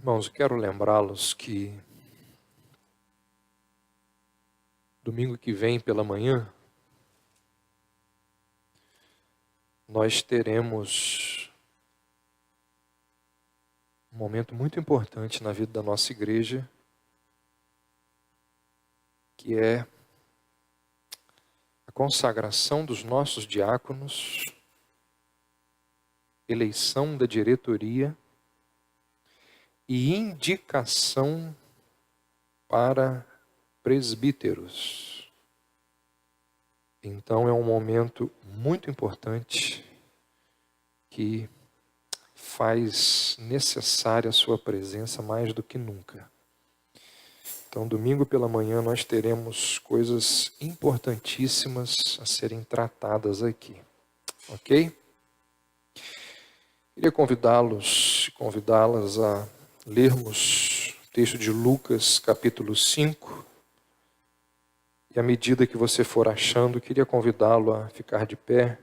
Irmãos, eu quero lembrá-los que domingo que vem pela manhã nós teremos um momento muito importante na vida da nossa igreja, que é a consagração dos nossos diáconos, eleição da diretoria e indicação para presbíteros. Então é um momento muito importante que faz necessária a sua presença mais do que nunca. Então, domingo pela manhã nós teremos coisas importantíssimas a serem tratadas aqui, ok? Queria convidá-las a lermos o texto de Lucas, capítulo 5. E à medida que você for achando, queria convidá-lo a ficar de pé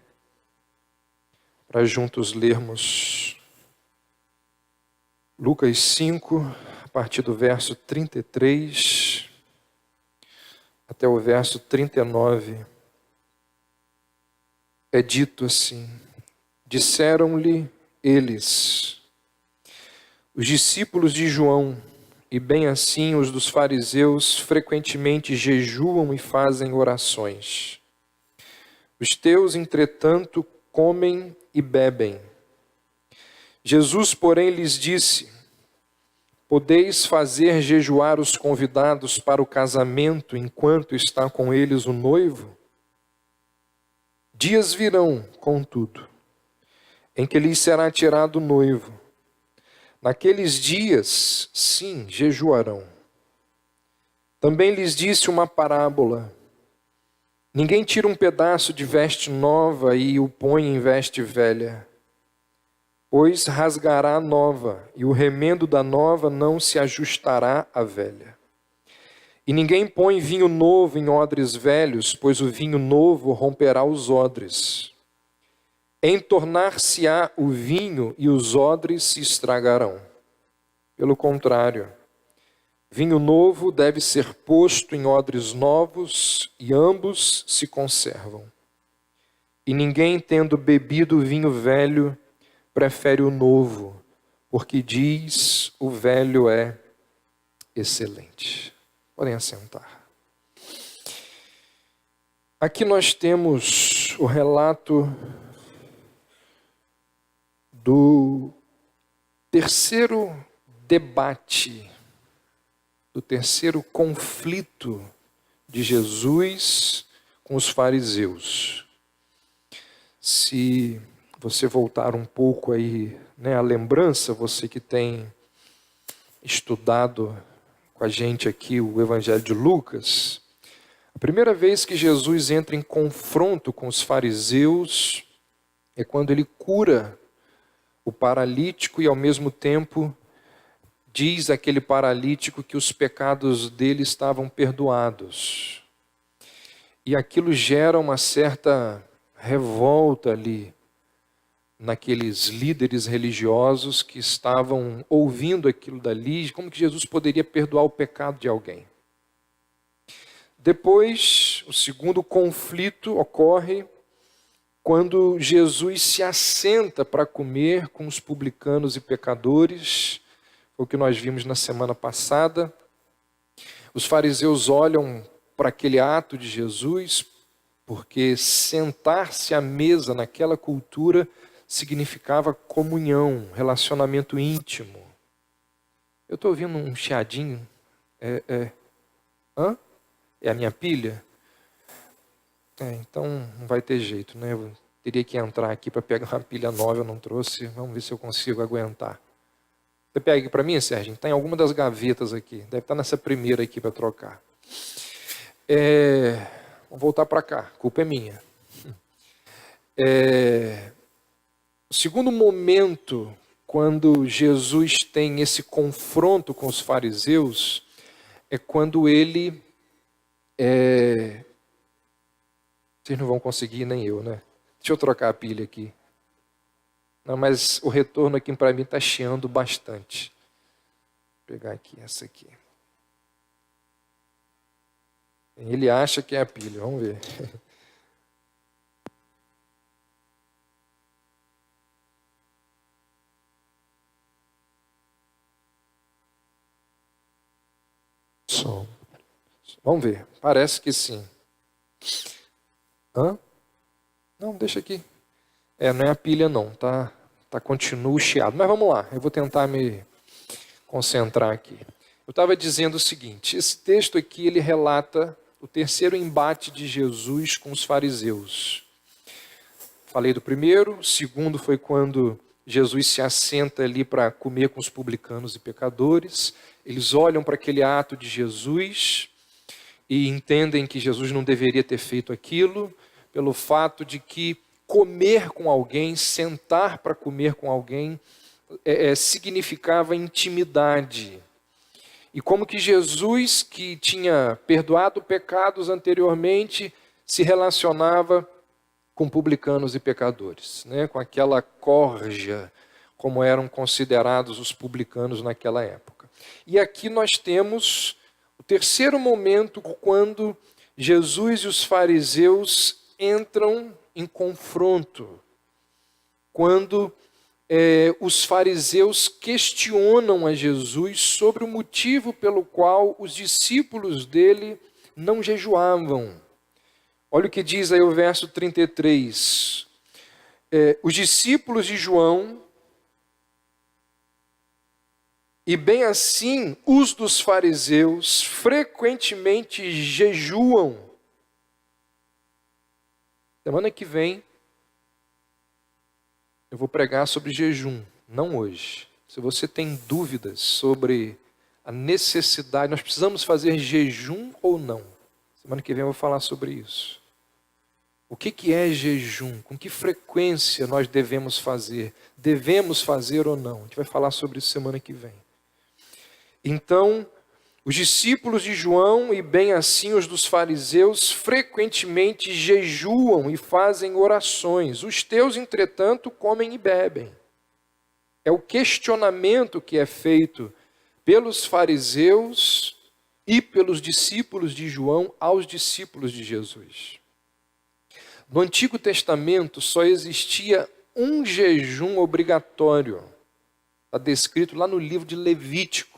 para juntos lermos Lucas 5, a partir do verso 33 até o verso 39. É dito assim: disseram-lhe eles, os discípulos de João, e bem assim os dos fariseus, frequentemente jejuam e fazem orações. Os teus, entretanto, comem e bebem. Jesus, porém, lhes disse: podeis fazer jejuar os convidados para o casamento enquanto está com eles o noivo? Dias virão, contudo, em que lhes será tirado o noivo. Naqueles dias, sim, jejuarão. Também lhes disse uma parábola: ninguém tira um pedaço de veste nova e o põe em veste velha, pois rasgará a nova, e o remendo da nova não se ajustará à velha. E ninguém põe vinho novo em odres velhos, pois o vinho novo romperá os odres. Entornar-se-á o vinho e os odres se estragarão. Pelo contrário, vinho novo deve ser posto em odres novos e ambos se conservam. E ninguém, tendo bebido o vinho velho, prefere o novo, porque diz: o velho é excelente. Podem assentar. Aqui nós temos o relato do terceiro debate, do terceiro conflito de Jesus com os fariseus. Se você voltar um pouco aí, a lembrança, você que tem estudado com a gente aqui o Evangelho de Lucas, a primeira vez que Jesus entra em confronto com os fariseus é quando ele cura o paralítico e ao mesmo tempo diz àquele paralítico que os pecados dele estavam perdoados. E aquilo gera uma certa revolta ali naqueles líderes religiosos que estavam ouvindo aquilo dali, como que Jesus poderia perdoar o pecado de alguém. Depois, o segundo conflito ocorre quando Jesus se assenta para comer com os publicanos e pecadores, o que nós vimos na semana passada. Os fariseus olham para aquele ato de Jesus, porque sentar-se à mesa naquela cultura significava comunhão, relacionamento íntimo. Eu estou ouvindo um chiadinho. Hã? É a minha pilha? Então não vai ter jeito, né? Eu teria que entrar aqui para pegar uma pilha nova, eu não trouxe. Vamos ver se eu consigo aguentar. Você pega aqui para mim, Sérgio? Está em alguma das gavetas aqui. Deve estar nessa primeira aqui para trocar. Vamos voltar para cá. A culpa é minha. O segundo momento, quando Jesus tem esse confronto com os fariseus, é quando ele... Vocês não vão conseguir, nem eu, né? Deixa eu trocar a pilha aqui. Não, mas o retorno aqui para mim está chiando bastante. pegar aqui, essa aqui. Ele acha que é a pilha, vamos ver. Som. Vamos ver, parece que sim. Hã? Não, deixa aqui. Não é a pilha não, tá continua chiado. Mas vamos lá, eu vou tentar me concentrar aqui. Eu estava dizendo o seguinte, esse texto aqui ele relata o terceiro embate de Jesus com os fariseus. Falei do primeiro, o segundo foi quando Jesus se assenta ali para comer com os publicanos e pecadores. Eles olham para aquele ato de Jesus e entendem que Jesus não deveria ter feito aquilo, pelo fato de que comer com alguém, sentar para comer com alguém, significava intimidade. E como que Jesus, que tinha perdoado pecados anteriormente, se relacionava com publicanos e pecadores, né? Com aquela corja, como eram considerados os publicanos naquela época. E aqui nós temos o terceiro momento quando Jesus e os fariseus entram em confronto, quando os fariseus questionam a Jesus sobre o motivo pelo qual os discípulos dele não jejuavam. Olha o que diz aí o verso 33. Os discípulos de João, e bem assim os dos fariseus, frequentemente jejuam. Semana que vem, eu vou pregar sobre jejum, não hoje. Se você tem dúvidas sobre a necessidade, nós precisamos fazer jejum ou não? Semana que vem eu vou falar sobre isso. O que é jejum? Com que frequência nós devemos fazer? Devemos fazer ou não? A gente vai falar sobre isso semana que vem. Então, os discípulos de João e bem assim os dos fariseus frequentemente jejuam e fazem orações. Os teus, entretanto, comem e bebem. É o questionamento que é feito pelos fariseus e pelos discípulos de João aos discípulos de Jesus. No Antigo Testamento só existia um jejum obrigatório. Está descrito lá no livro de Levítico.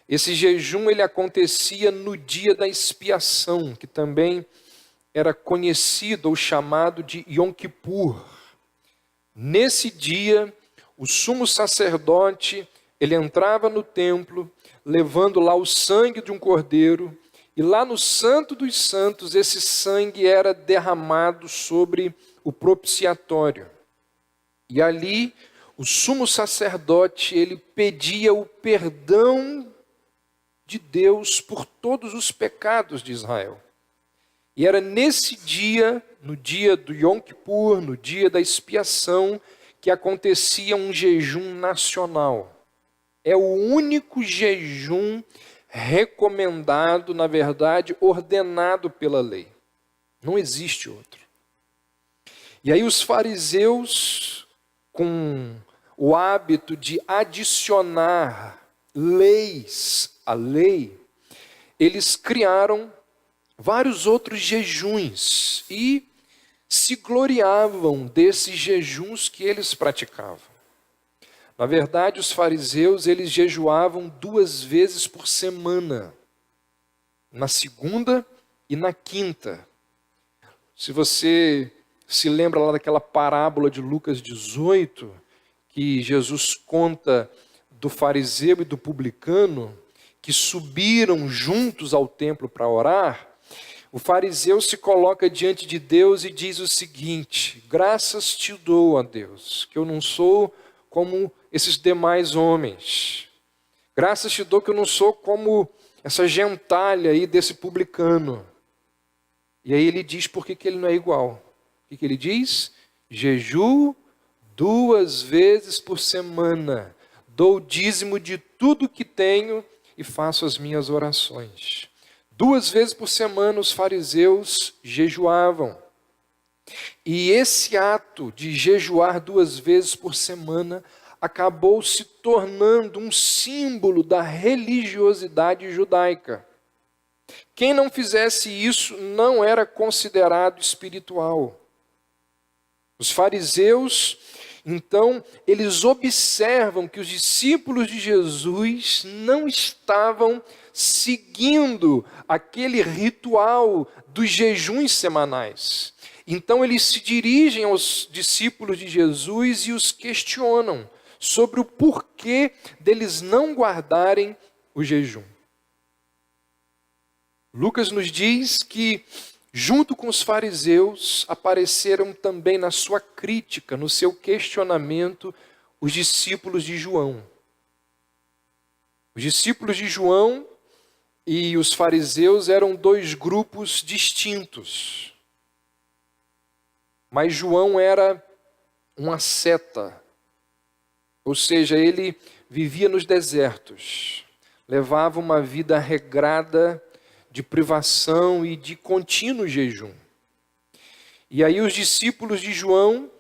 Esse jejum ele acontecia no dia da expiação, que também era conhecido ou chamado de Yom Kippur. Nesse dia, o sumo sacerdote, ele entrava no templo, levando lá o sangue de um cordeiro, e lá no Santo dos Santos, esse sangue era derramado sobre o propiciatório. E ali, o sumo sacerdote, ele pedia o perdão de Deus por todos os pecados de Israel. E era nesse dia, no dia do Yom Kippur, no dia da expiação, que acontecia um jejum nacional. É o único jejum recomendado, na verdade, ordenado pela lei. Não existe outro. E aí os fariseus, com o hábito de adicionar leis à lei, eles criaram vários outros jejuns e se gloriavam desses jejuns que eles praticavam. Na verdade, os fariseus, eles jejuavam 2 vezes por semana, na segunda e na quinta. Se você se lembra lá daquela parábola de Lucas 18, que Jesus conta do fariseu e do publicano, que subiram juntos ao templo para orar, o fariseu se coloca diante de Deus e diz o seguinte: graças te dou, a Deus, que eu não sou como esses demais homens. Graças te dou que eu não sou como essa gentalha aí desse publicano. E aí ele diz por que ele não é igual. O que ele diz? Jejuo 2 vezes por semana, dou o dízimo de tudo que tenho e faço as minhas orações. 2 vezes por semana os fariseus jejuavam. E esse ato de jejuar 2 vezes por semana acabou se tornando um símbolo da religiosidade judaica. Quem não fizesse isso não era considerado espiritual. Os fariseus, então, eles observam que os discípulos de Jesus não estavam seguindo aquele ritual dos jejuns semanais. Então, eles se dirigem aos discípulos de Jesus e os questionam sobre o porquê deles não guardarem o jejum. Lucas nos diz que, junto com os fariseus, apareceram também na sua crítica, no seu questionamento, os discípulos de João. Os discípulos de João e os fariseus eram dois grupos distintos. Mas João era um asceta, ou seja, ele vivia nos desertos, levava uma vida regrada de privação e de contínuo jejum. E aí os discípulos de João,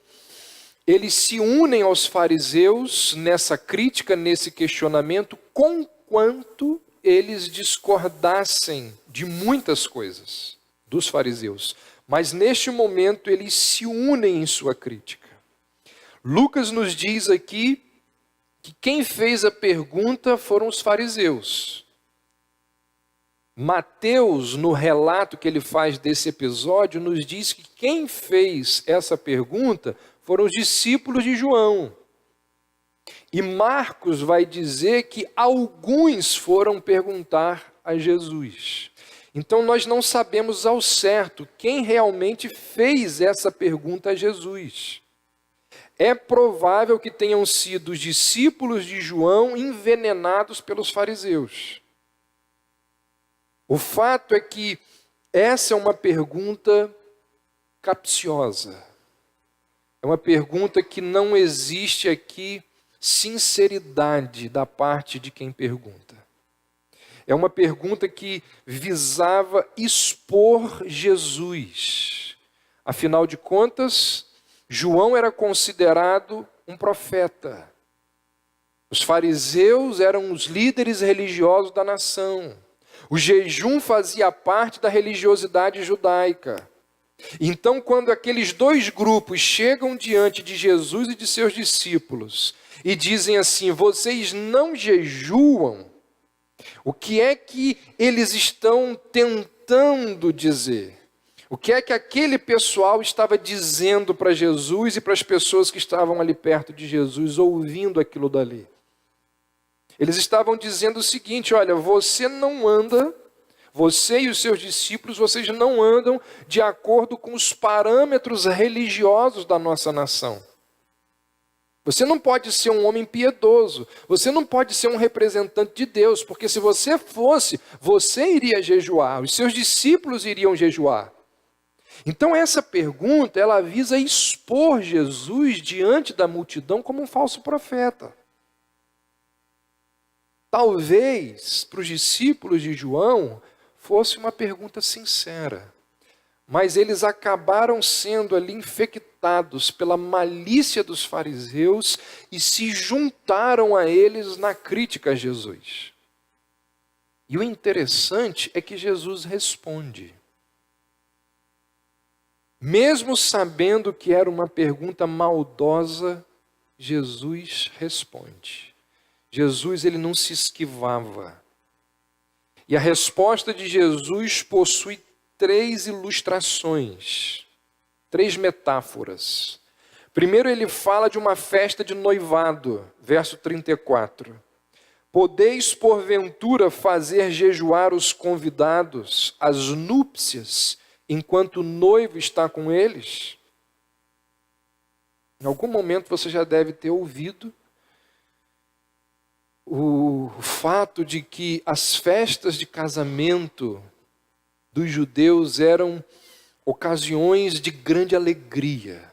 eles se unem aos fariseus nessa crítica, nesse questionamento, conquanto eles discordassem de muitas coisas dos fariseus. Mas neste momento eles se unem em sua crítica. Lucas nos diz aqui que quem fez a pergunta foram os fariseus. Mateus, no relato que ele faz desse episódio, nos diz que quem fez essa pergunta foram os discípulos de João. E Marcos vai dizer que alguns foram perguntar a Jesus. Então nós não sabemos ao certo quem realmente fez essa pergunta a Jesus. É provável que tenham sido os discípulos de João envenenados pelos fariseus. O fato é que essa é uma pergunta capciosa. É uma pergunta que não existe aqui sinceridade da parte de quem pergunta. É uma pergunta que visava expor Jesus. Afinal de contas, João era considerado um profeta. Os fariseus eram os líderes religiosos da nação. O jejum fazia parte da religiosidade judaica. Então, quando aqueles dois grupos chegam diante de Jesus e de seus discípulos e dizem assim: vocês não jejuam, o que é que eles estão tentando dizer? O que é que aquele pessoal estava dizendo para Jesus e para as pessoas que estavam ali perto de Jesus, ouvindo aquilo dali? Eles estavam dizendo o seguinte: olha, você e os seus discípulos, vocês não andam de acordo com os parâmetros religiosos da nossa nação. Você não pode ser um homem piedoso, você não pode ser um representante de Deus, porque se você fosse, você iria jejuar, os seus discípulos iriam jejuar. Então essa pergunta, ela visa expor Jesus diante da multidão como um falso profeta. Talvez para os discípulos de João fosse uma pergunta sincera, mas eles acabaram sendo ali infectados pela malícia dos fariseus e se juntaram a eles na crítica a Jesus. E o interessante é que Jesus responde. Mesmo sabendo que era uma pergunta maldosa, Jesus responde. Jesus, ele não se esquivava. E a resposta de Jesus possui 3 ilustrações, 3 metáforas. Primeiro ele fala de uma festa de noivado, verso 34. Podeis porventura fazer jejuar os convidados às núpcias, enquanto o noivo está com eles? Em algum momento você já deve ter ouvido o fato de que as festas de casamento dos judeus eram ocasiões de grande alegria.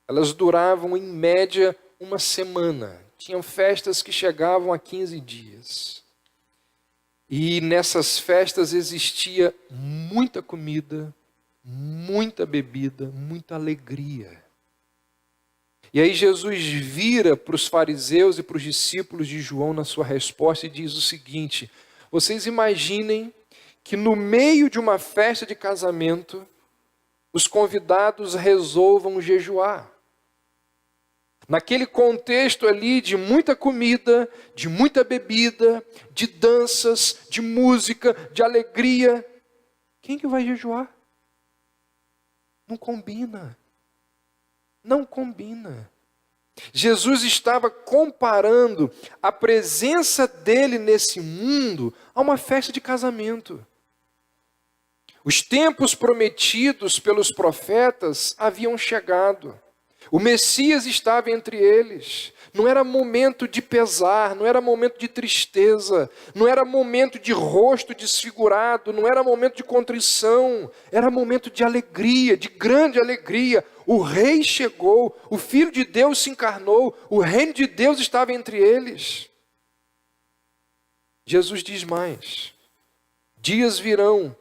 Elas duravam em média uma semana. Tinham festas que chegavam a 15 dias. E nessas festas existia muita comida, muita bebida, muita alegria. E aí Jesus vira para os fariseus e para os discípulos de João na sua resposta e diz o seguinte: vocês imaginem que no meio de uma festa de casamento, os convidados resolvam jejuar. Naquele contexto ali de muita comida, de muita bebida, de danças, de música, de alegria, quem que vai jejuar? Não combina. Não combina. Jesus estava comparando a presença dele nesse mundo a uma festa de casamento. Os tempos prometidos pelos profetas haviam chegado. O Messias estava entre eles. Não era momento de pesar, não era momento de tristeza, não era momento de rosto desfigurado, não era momento de contrição, era momento de alegria, de grande alegria. O rei chegou, o Filho de Deus se encarnou, o reino de Deus estava entre eles. Jesus diz mais: dias virão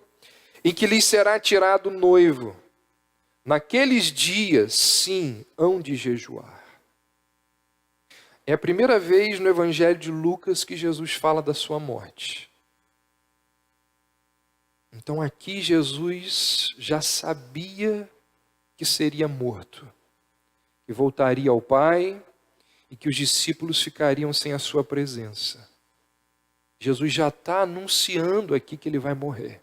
em que lhes será tirado o noivo. Naqueles dias, sim, hão de jejuar. É a primeira vez no Evangelho de Lucas que Jesus fala da sua morte. Então aqui Jesus já sabia que seria morto, que voltaria ao Pai e que os discípulos ficariam sem a sua presença. Jesus já está anunciando aqui que ele vai morrer.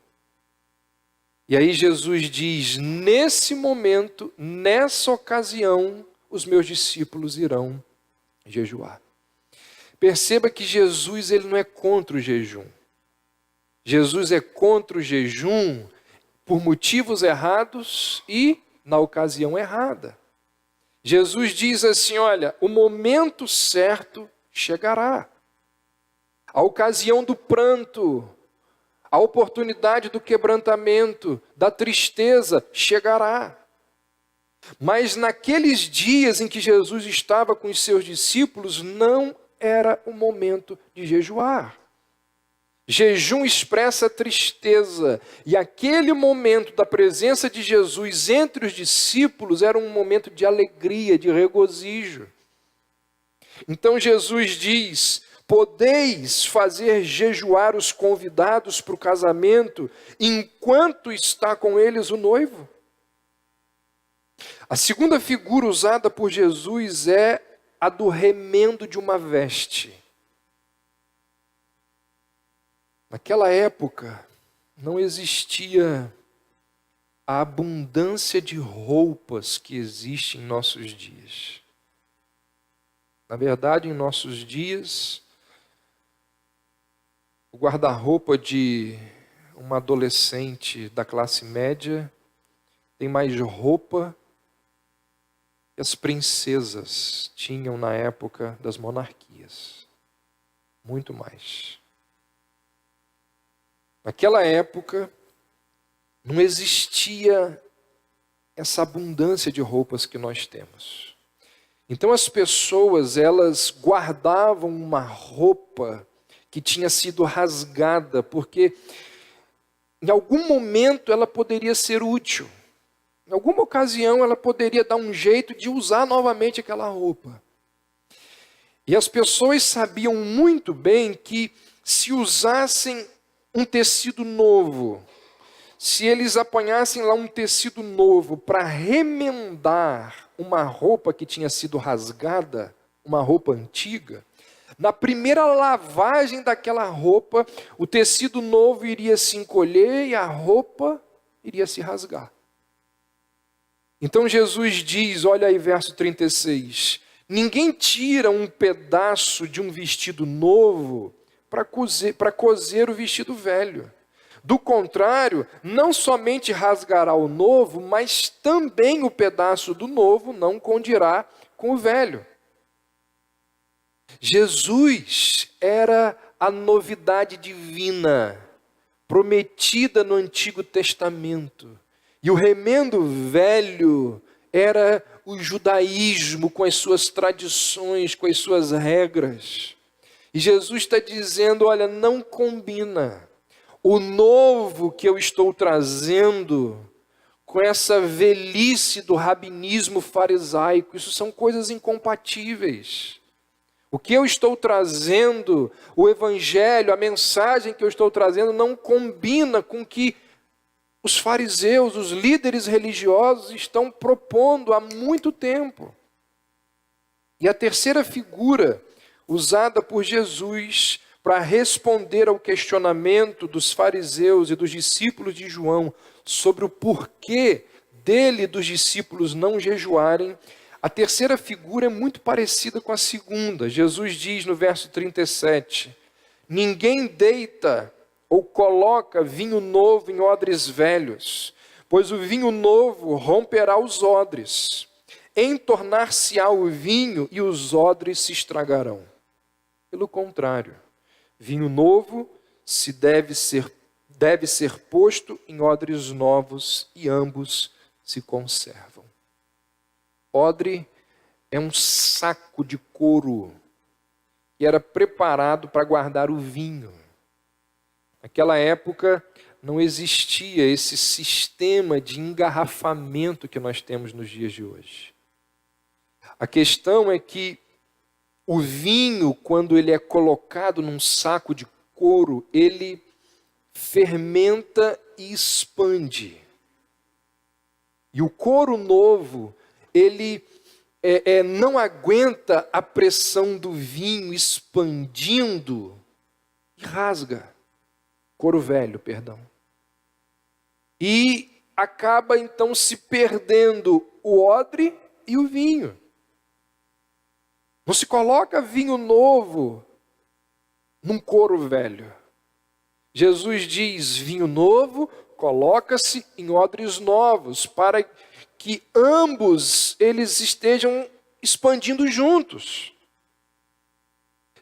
E aí Jesus diz: nesse momento, nessa ocasião, os meus discípulos irão jejuar. Perceba que Jesus ele não é contra o jejum. Jesus é contra o jejum por motivos errados e na ocasião errada. Jesus diz assim: olha, o momento certo chegará. A ocasião do pranto, a oportunidade do quebrantamento, da tristeza chegará. Mas naqueles dias em que Jesus estava com os seus discípulos, não era o momento de jejuar. Jejum expressa tristeza, e aquele momento da presença de Jesus entre os discípulos era um momento de alegria, de regozijo. Então Jesus diz: podeis fazer jejuar os convidados para o casamento enquanto está com eles o noivo? A segunda figura usada por Jesus é a do remendo de uma veste. Naquela época não existia a abundância de roupas que existe em nossos dias. Na verdade, em nossos dias, o guarda-roupa de uma adolescente da classe média tem mais roupa que as princesas tinham na época das monarquias. Muito mais. Naquela época, não existia essa abundância de roupas que nós temos. Então as pessoas, elas guardavam uma roupa que tinha sido rasgada, porque em algum momento ela poderia ser útil. Em alguma ocasião ela poderia dar um jeito de usar novamente aquela roupa. E as pessoas sabiam muito bem que se usassem um tecido novo, se eles apanhassem lá um tecido novo para remendar uma roupa que tinha sido rasgada, uma roupa antiga, na primeira lavagem daquela roupa, o tecido novo iria se encolher e a roupa iria se rasgar. Então Jesus diz, olha aí verso 36, ninguém tira um pedaço de um vestido novo para cozer o vestido velho. Do contrário, não somente rasgará o novo, mas também o pedaço do novo não condirá com o velho. Jesus era a novidade divina, prometida no Antigo Testamento. E o remendo velho era o judaísmo com as suas tradições, com as suas regras. E Jesus está dizendo, olha, não combina. O novo que eu estou trazendo com essa velhice do rabinismo farisaico. Isso são coisas incompatíveis. O que eu estou trazendo, o evangelho, a mensagem que eu estou trazendo não combina com o que os fariseus, os líderes religiosos estão propondo há muito tempo. E a terceira figura usada por Jesus para responder ao questionamento dos fariseus e dos discípulos de João sobre o porquê dele e dos discípulos não jejuarem, a terceira figura é muito parecida com a segunda. Jesus diz no verso 37, ninguém deita ou coloca vinho novo em odres velhos, pois o vinho novo romperá os odres, entornar-se-á o vinho e os odres se estragarão. Pelo contrário, vinho novo deve ser posto em odres novos e ambos se conservam. Odre é um saco de couro que era preparado para guardar o vinho. Naquela época não existia esse sistema de engarrafamento que nós temos nos dias de hoje. A questão é que o vinho, quando ele é colocado num saco de couro, ele fermenta e expande. E o couro novo, ele não aguenta a pressão do vinho expandindo e rasga. Couro velho, perdão. E acaba então se perdendo o odre e o vinho. Não se coloca vinho novo num couro velho. Jesus diz, vinho novo coloca-se em odres novos, para que ambos eles estejam expandindo juntos.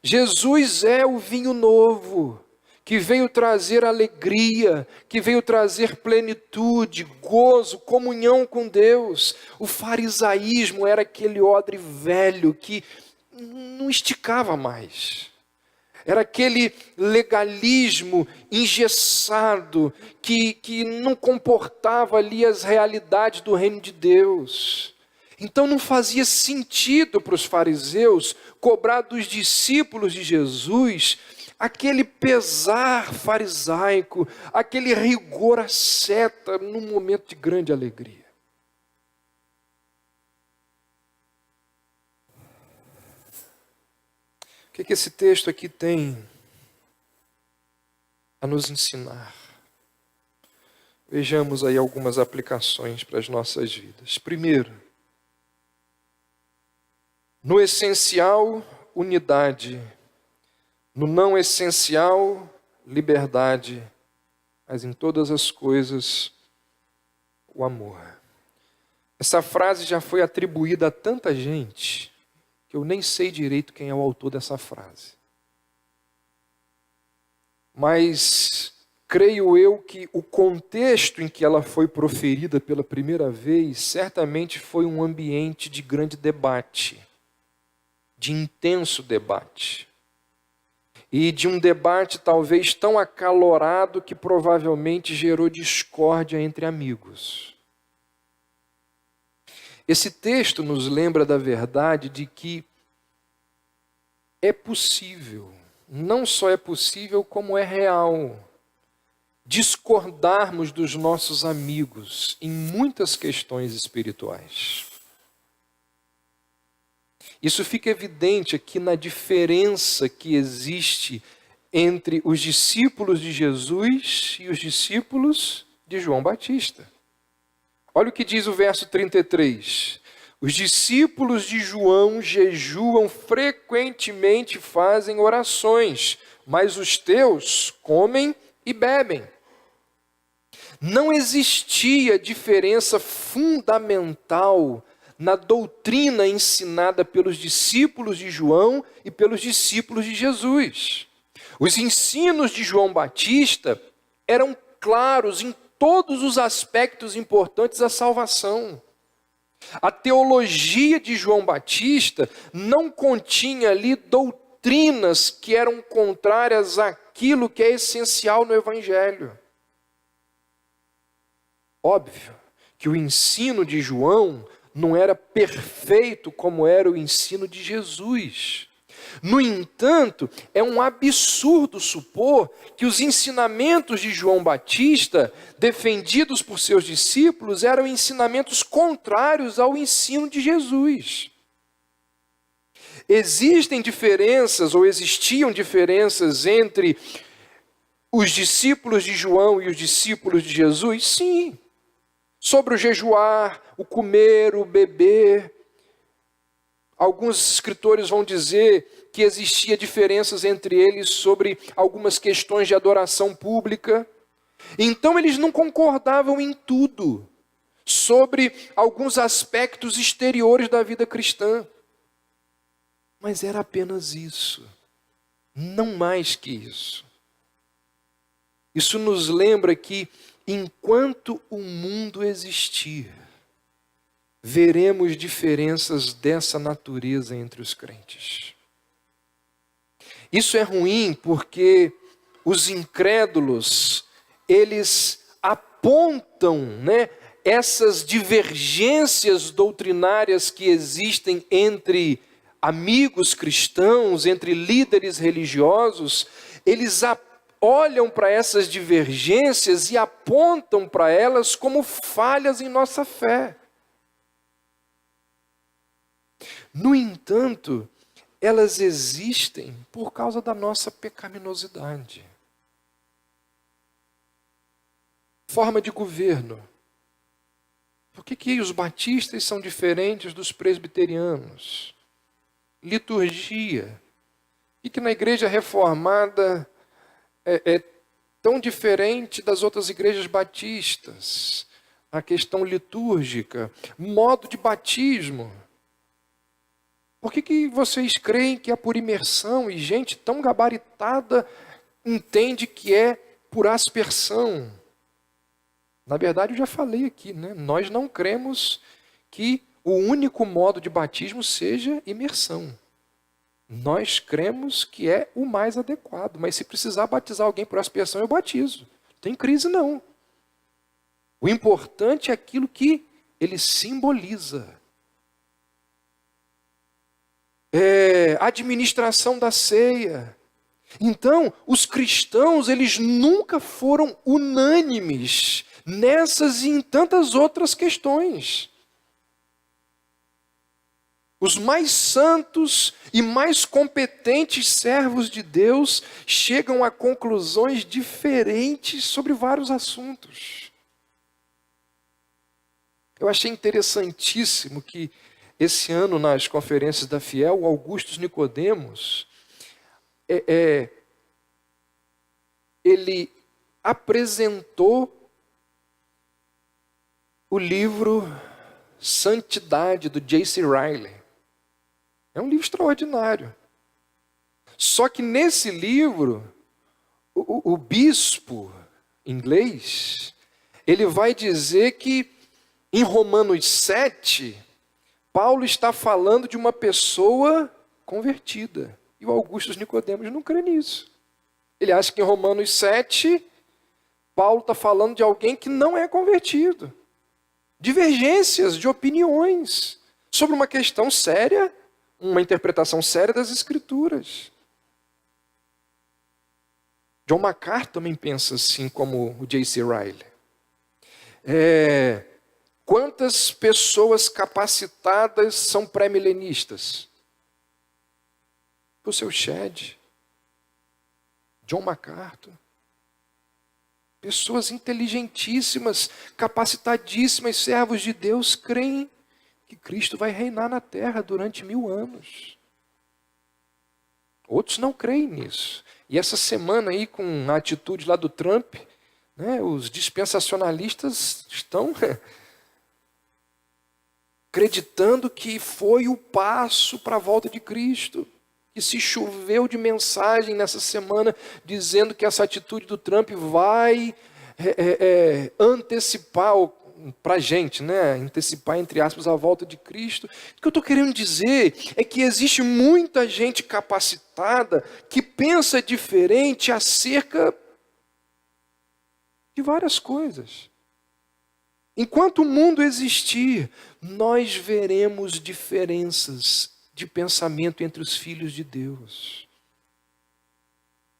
Jesus é o vinho novo, que veio trazer alegria, que veio trazer plenitude, gozo, comunhão com Deus. O farisaísmo era aquele odre velho que não esticava mais. Era aquele legalismo engessado que não comportava ali as realidades do reino de Deus. Então não fazia sentido para os fariseus cobrar dos discípulos de Jesus aquele pesar farisaico, aquele rigor asceta num momento de grande alegria. O que esse texto aqui tem a nos ensinar? Vejamos aí algumas aplicações para as nossas vidas. Primeiro, no essencial, unidade. No não essencial, liberdade. Mas em todas as coisas, o amor. Essa frase já foi atribuída a tanta gente que eu nem sei direito quem é o autor dessa frase. Mas creio eu que o contexto em que ela foi proferida pela primeira vez certamente foi um ambiente de grande debate, de intenso debate. E de um debate talvez tão acalorado que provavelmente gerou discórdia entre amigos. Esse texto nos lembra da verdade de que é possível, não só é possível, como é real, discordarmos dos nossos amigos em muitas questões espirituais. Isso fica evidente aqui na diferença que existe entre os discípulos de Jesus e os discípulos de João Batista. Olha o que diz o verso 33. Os discípulos de João jejuam frequentemente, fazem orações, mas os teus comem e bebem. Não existia diferença fundamental na doutrina ensinada pelos discípulos de João e pelos discípulos de Jesus. Os ensinos de João Batista eram claros em todos os aspectos importantes da salvação. A teologia de João Batista não continha ali doutrinas que eram contrárias àquilo que é essencial no Evangelho. Óbvio que o ensino de João não era perfeito como era o ensino de Jesus. No entanto, é um absurdo supor que os ensinamentos de João Batista, defendidos por seus discípulos, eram ensinamentos contrários ao ensino de Jesus. Existem diferenças, ou existiam diferenças entre os discípulos de João e os discípulos de Jesus? Sim. Sobre o jejuar, o comer, o beber. Alguns escritores vão dizer que existia diferenças entre eles sobre algumas questões de adoração pública. Então eles não concordavam em tudo sobre alguns aspectos exteriores da vida cristã. Mas era apenas isso, não mais que isso. Isso nos lembra que, enquanto o mundo existir, veremos diferenças dessa natureza entre os crentes. Isso é ruim porque os incrédulos, eles apontam, essas divergências doutrinárias que existem entre amigos cristãos, entre líderes religiosos, eles olham para essas divergências e apontam para elas como falhas em nossa fé. No entanto, elas existem por causa da nossa pecaminosidade. Forma de governo. Por que os batistas são diferentes dos presbiterianos? Liturgia. E que na igreja reformada é tão diferente das outras igrejas batistas. A questão litúrgica, modo de batismo. Por que vocês creem que é por imersão e gente tão gabaritada entende que é por aspersão? Na verdade, eu já falei aqui, nós não cremos que o único modo de batismo seja imersão. Nós cremos que é o mais adequado, mas se precisar batizar alguém por aspersão, eu batizo. Não tem crise, não. O importante é aquilo que ele simboliza. Administração da ceia. Então, os cristãos, eles nunca foram unânimes nessas e em tantas outras questões. Os mais santos e mais competentes servos de Deus chegam a conclusões diferentes sobre vários assuntos. Eu achei interessantíssimo que esse ano, nas conferências da Fiel, o Augustus Nicodemos, ele apresentou o livro Santidade, do J.C. Ryle. É um livro extraordinário. Só que nesse livro, o bispo inglês, ele vai dizer que em Romanos 7, Paulo está falando de uma pessoa convertida. E o Augustus Nicodemos não crê nisso. Ele acha que em Romanos 7, Paulo está falando de alguém que não é convertido. Divergências de opiniões sobre uma questão séria, uma interpretação séria das Escrituras. John MacArthur também pensa assim como o J.C. Ryle. Quantas pessoas capacitadas são pré-milenistas? O seu Shedd, John MacArthur. Pessoas inteligentíssimas, capacitadíssimas, servos de Deus, creem que Cristo vai reinar na terra durante 1000 anos. Outros não creem nisso. E essa semana aí, com a atitude lá do Trump, os dispensacionalistas estão acreditando que foi o passo para a volta de Cristo. Que se choveu de mensagem nessa semana dizendo que essa atitude do Trump vai antecipar para a gente, antecipar, entre aspas, a volta de Cristo. O que eu estou querendo dizer é que existe muita gente capacitada que pensa diferente acerca de várias coisas. Enquanto o mundo existir, nós veremos diferenças de pensamento entre os filhos de Deus.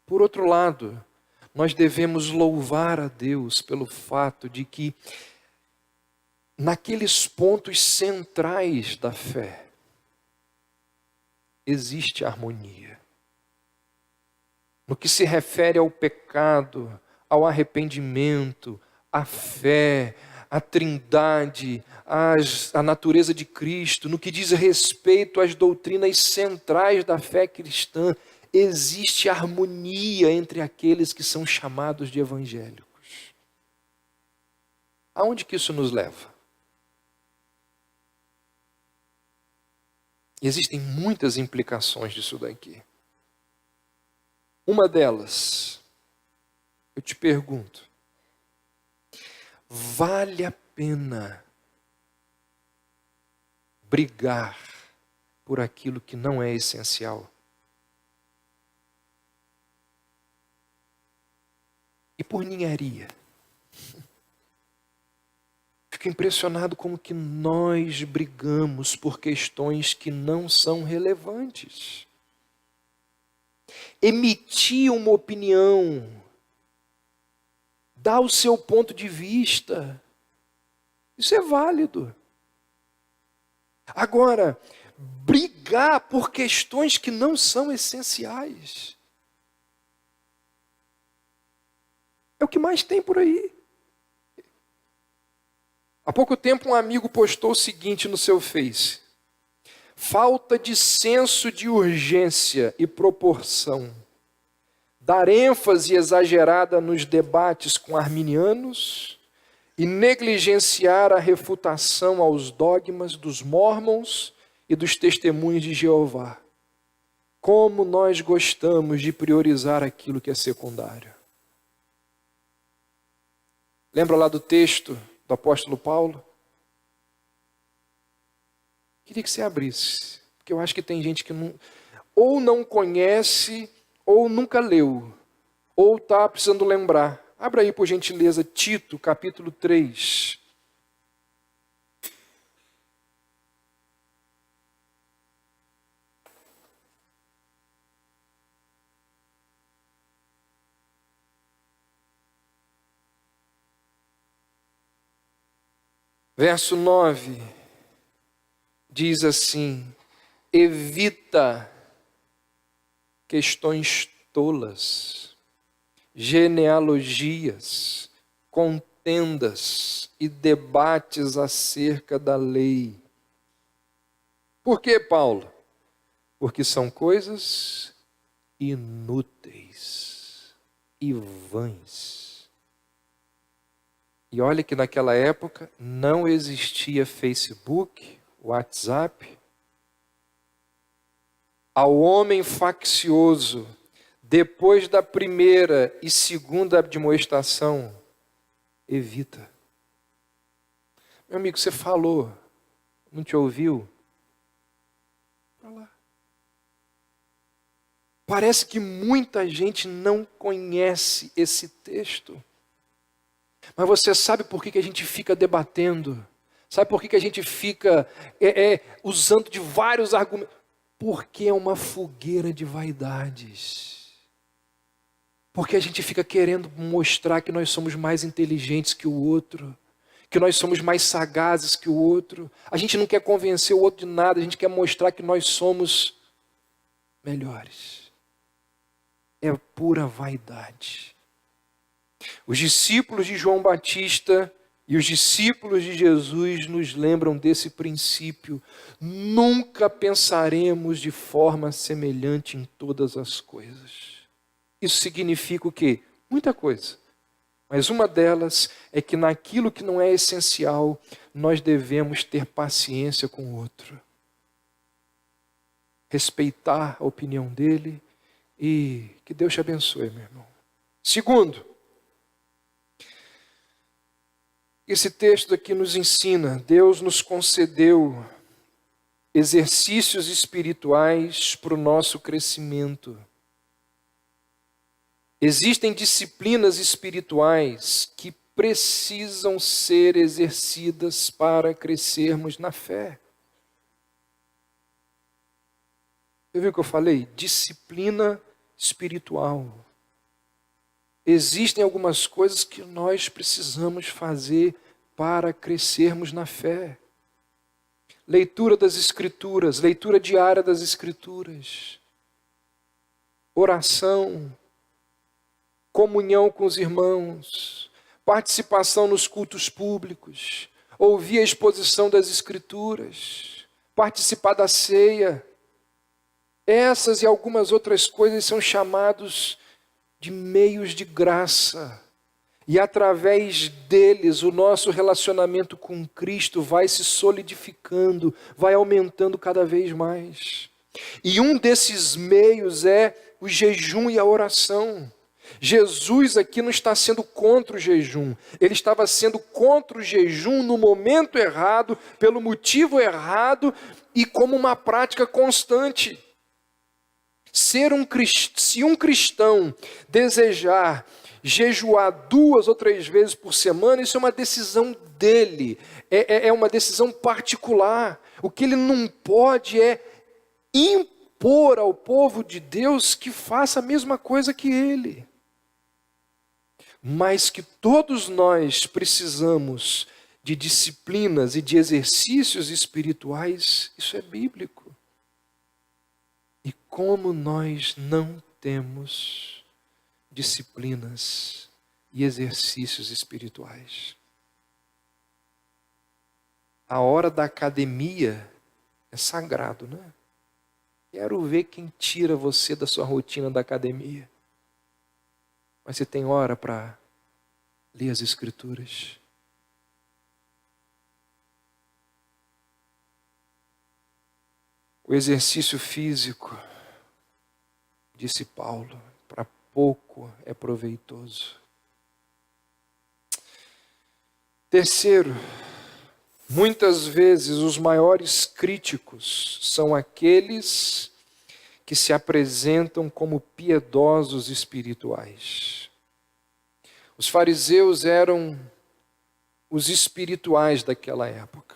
Por outro lado, nós devemos louvar a Deus pelo fato de que, naqueles pontos centrais da fé, existe harmonia. No que se refere ao pecado, ao arrependimento, à fé, à trindade, à natureza de Cristo, no que diz respeito às doutrinas centrais da fé cristã, existe harmonia entre aqueles que são chamados de evangélicos. Aonde que isso nos leva? Existem muitas implicações disso daqui. Uma delas, eu te pergunto, vale a pena brigar por aquilo que não é essencial? E por ninharia? Fico impressionado como que nós brigamos por questões que não são relevantes. Emitir uma opinião, dar o seu ponto de vista, isso é válido. Agora, brigar por questões que não são essenciais é o que mais tem por aí. Há pouco tempo um amigo postou o seguinte no seu Face: falta de senso de urgência e proporção, dar ênfase exagerada nos debates com arminianos e negligenciar a refutação aos dogmas dos mórmons e dos testemunhos de Jeová. Como nós gostamos de priorizar aquilo que é secundário. Lembra lá do texto do apóstolo Paulo? Queria que você abrisse, porque eu acho que tem gente que ou não conhece, ou nunca leu, ou está precisando lembrar. Abra aí, por gentileza, Tito, capítulo 3. Verso 9, diz assim: evita questões tolas, genealogias, contendas e debates acerca da lei. Por que, Paulo? Porque são coisas inúteis e vãs. E olha que naquela época não existia Facebook, WhatsApp. Ao homem faccioso, depois da primeira e segunda admoestação, evita. Meu amigo, você falou, não te ouviu? Para lá. Parece que muita gente não conhece esse texto. Mas você sabe por que a gente fica debatendo? Sabe por que a gente fica usando de vários argumentos? Porque é uma fogueira de vaidades. Porque a gente fica querendo mostrar que nós somos mais inteligentes que o outro, que nós somos mais sagazes que o outro. A gente não quer convencer o outro de nada, a gente quer mostrar que nós somos melhores. É pura vaidade. Os discípulos de João Batista e os discípulos de Jesus nos lembram desse princípio. Nunca pensaremos de forma semelhante em todas as coisas. Isso significa o quê? Muita coisa. Mas uma delas é que naquilo que não é essencial, nós devemos ter paciência com o outro. Respeitar a opinião dele e que Deus te abençoe, meu irmão. Segundo, esse texto aqui nos ensina, Deus nos concedeu exercícios espirituais para o nosso crescimento. Existem disciplinas espirituais que precisam ser exercidas para crescermos na fé. Você viu o que eu falei? Disciplina espiritual. Existem algumas coisas que nós precisamos fazer para crescermos na fé. Leitura das Escrituras, leitura diária das Escrituras, oração, comunhão com os irmãos, participação nos cultos públicos, ouvir a exposição das Escrituras, participar da ceia. Essas e algumas outras coisas são chamados de meios de graça. E através deles o nosso relacionamento com Cristo vai se solidificando, vai aumentando cada vez mais. E um desses meios é o jejum e a oração. Jesus aqui não está sendo contra o jejum, ele estava sendo contra o jejum no momento errado, pelo motivo errado e como uma prática constante. Se um cristão desejar jejuar 2 ou 3 vezes por semana, isso é uma decisão dele, é uma decisão particular. O que ele não pode é impor ao povo de Deus que faça a mesma coisa que ele. Mas que todos nós precisamos de disciplinas e de exercícios espirituais, isso é bíblico. E como nós não temos disciplinas e exercícios espirituais? A hora da academia é sagrado, né? Quero ver quem tira você da sua rotina da academia. Mas você tem hora para ler as Escrituras? O exercício físico, disse Paulo, para pouco é proveitoso. Terceiro, muitas vezes os maiores críticos são aqueles que se apresentam como piedosos espirituais. Os fariseus eram os espirituais daquela época.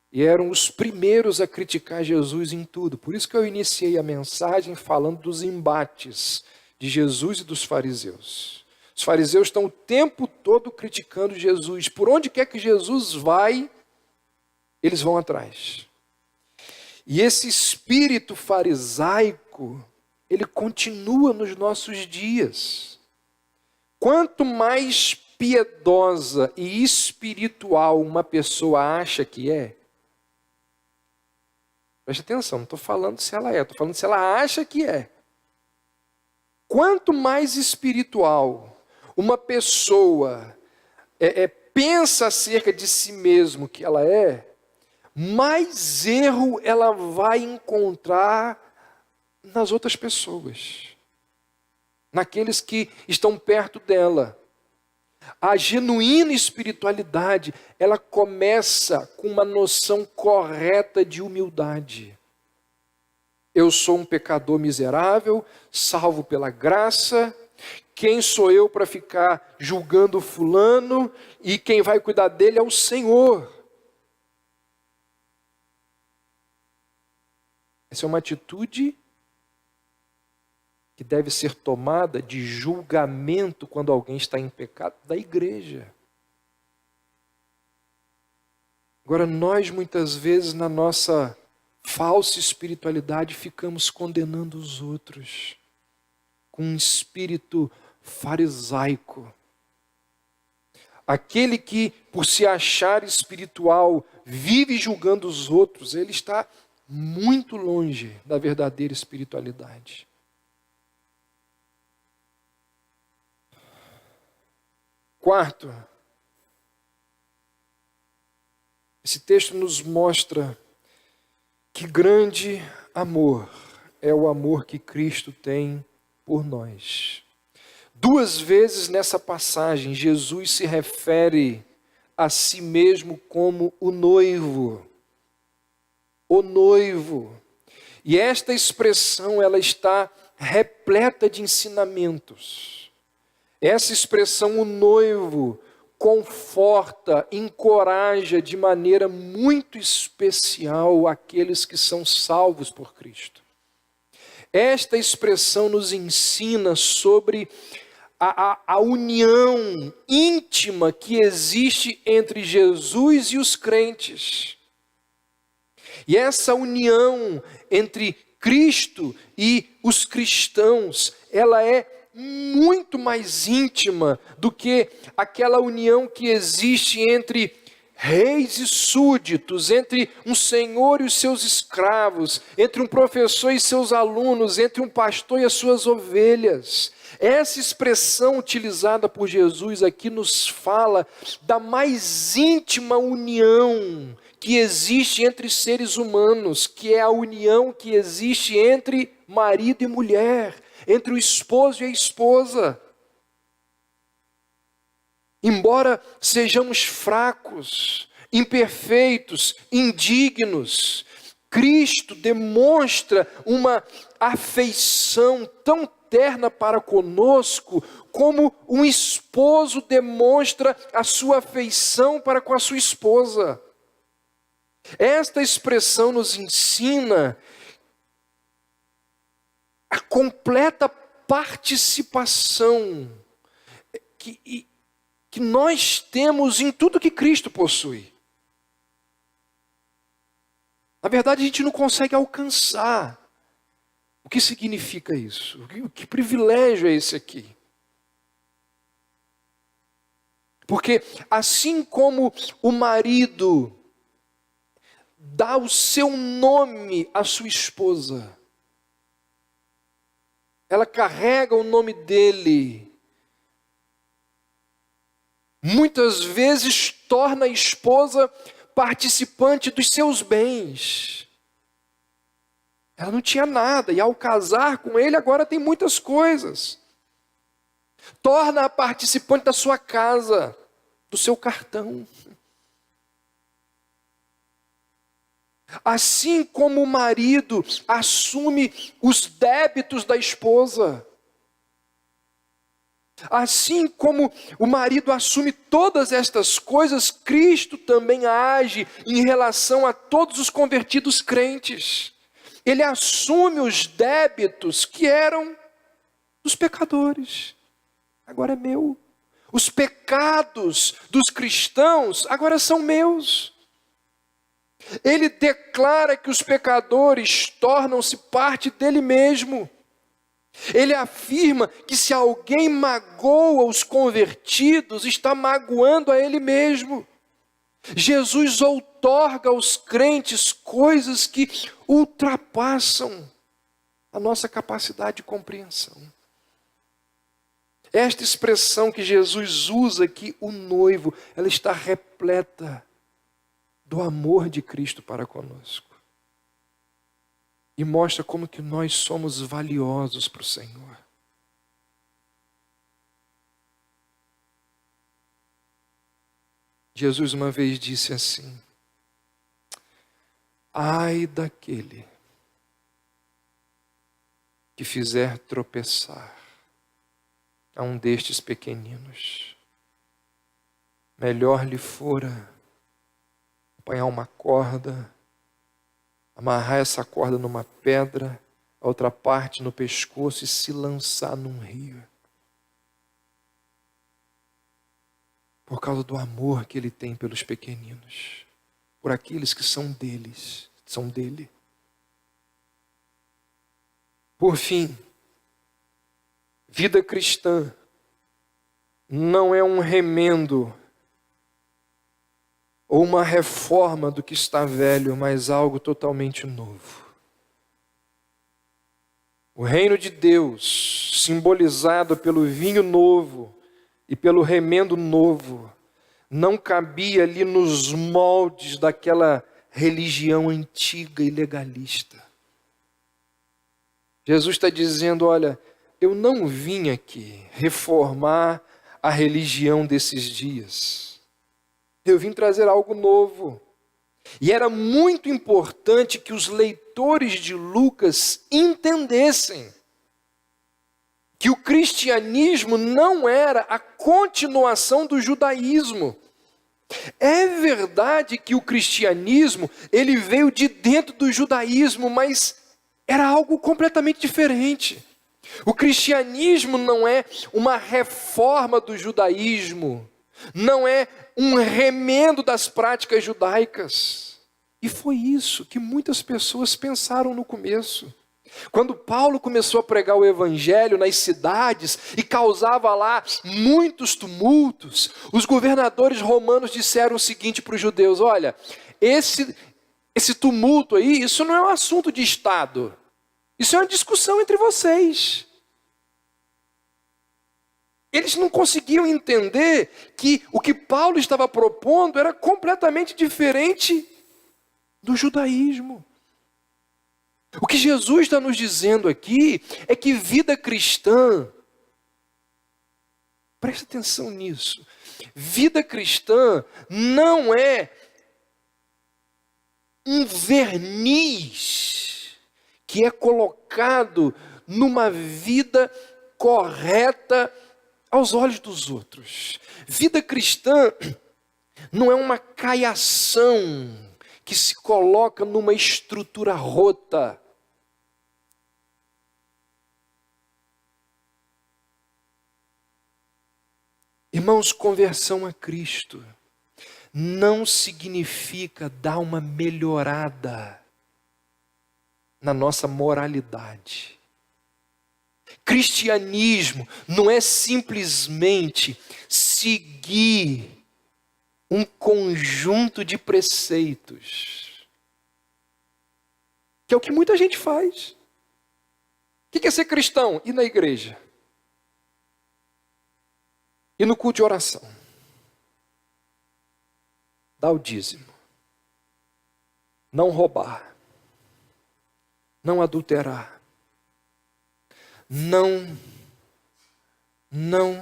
E eram os primeiros a criticar Jesus em tudo. Por isso que eu iniciei a mensagem falando dos embates de Jesus e dos fariseus. Os fariseus estão o tempo todo criticando Jesus. Por onde quer que Jesus vai, eles vão atrás. E esse espírito farisaico, ele continua nos nossos dias. Quanto mais piedosa e espiritual uma pessoa acha que é, preste atenção, não estou falando se ela é, estou falando se ela acha que é. Quanto mais espiritual uma pessoa pensa acerca de si mesmo que ela é, mais erro ela vai encontrar nas outras pessoas, naqueles que estão perto dela. A genuína espiritualidade, ela começa com uma noção correta de humildade. Eu sou um pecador miserável, salvo pela graça. Quem sou eu para ficar julgando fulano? E quem vai cuidar dele é o Senhor. Essa é uma atitude que deve ser tomada de julgamento quando alguém está em pecado da igreja. Agora, nós muitas vezes na nossa falsa espiritualidade ficamos condenando os outros com um espírito farisaico. Aquele que, por se achar espiritual, vive julgando os outros, ele está muito longe da verdadeira espiritualidade. Quarto, esse texto nos mostra que grande amor é o amor que Cristo tem por nós. 2 vezes nessa passagem, Jesus se refere a si mesmo como o noivo. O noivo. E esta expressão, ela está repleta de ensinamentos. Essa expressão, o noivo, conforta, encoraja de maneira muito especial aqueles que são salvos por Cristo. Esta expressão nos ensina sobre a união íntima que existe entre Jesus e os crentes. E essa união entre Cristo e os cristãos, ela é muito mais íntima do que aquela união que existe entre reis e súditos, entre um senhor e os seus escravos, entre um professor e seus alunos, entre um pastor e as suas ovelhas. Essa expressão utilizada por Jesus aqui nos fala da mais íntima união que existe entre seres humanos, que é a união que existe entre marido e mulher, entre o esposo e a esposa. Embora sejamos fracos, imperfeitos, indignos, Cristo demonstra uma afeição tão terna para conosco, como um esposo demonstra a sua afeição para com a sua esposa. Esta expressão nos ensina a completa participação que nós temos em tudo que Cristo possui. Na verdade, a gente não consegue alcançar. O que significa isso? Que privilégio é esse aqui? Porque assim como o marido dá o seu nome à sua esposa, ela carrega o nome dele, muitas vezes torna a esposa participante dos seus bens. Ela não tinha nada, e ao casar com ele agora tem muitas coisas. Torna-a participante da sua casa, do seu cartão. Assim como o marido assume os débitos da esposa, assim como o marido assume todas estas coisas, Cristo também age em relação a todos os convertidos crentes. Ele assume os débitos que eram dos pecadores. Agora é meu. Os pecados dos cristãos agora são meus. Ele declara que os pecadores tornam-se parte dele mesmo. Ele afirma que se alguém magoa os convertidos, está magoando a ele mesmo. Jesus outorga aos crentes coisas que ultrapassam a nossa capacidade de compreensão. Esta expressão que Jesus usa aqui, o noivo, ela está repleta do amor de Cristo para conosco. E mostra como que nós somos valiosos para o Senhor. Jesus uma vez disse assim: ai daquele que fizer tropeçar a um destes pequeninos. Melhor lhe fora apanhar uma corda, amarrar essa corda numa pedra, a outra parte no pescoço e se lançar num rio. Por causa do amor que ele tem pelos pequeninos, por aqueles que são deles, são dele. Por fim, vida cristã não é um remendo ou uma reforma do que está velho, mas algo totalmente novo. O reino de Deus, simbolizado pelo vinho novo e pelo remendo novo, não cabia ali nos moldes daquela religião antiga e legalista. Jesus está dizendo, olha, eu não vim aqui reformar a religião desses dias. Eu vim trazer algo novo. E era muito importante que os leitores de Lucas entendessem que o cristianismo não era a continuação do judaísmo. É verdade que o cristianismo, ele veio de dentro do judaísmo, mas era algo completamente diferente. O cristianismo não é uma reforma do judaísmo, não é um remendo das práticas judaicas. E foi isso que muitas pessoas pensaram no começo. Quando Paulo começou a pregar o evangelho nas cidades e causava lá muitos tumultos, os governadores romanos disseram o seguinte para os judeus: olha, esse tumulto aí, isso não é um assunto de Estado, isso é uma discussão entre vocês. Eles não conseguiam entender que o que Paulo estava propondo era completamente diferente do judaísmo. O que Jesus está nos dizendo aqui é que vida cristã, preste atenção nisso, vida cristã não é um verniz que é colocado numa vida correta aos olhos dos outros. Vida cristã não é uma caiação que se coloca numa estrutura rota. Irmãos, conversão a Cristo não significa dar uma melhorada na nossa moralidade. Cristianismo não é simplesmente seguir um conjunto de preceitos, que é o que muita gente faz. O que é ser cristão? Ir na igreja, ir no culto de oração, dar o dízimo, não roubar, não adulterar,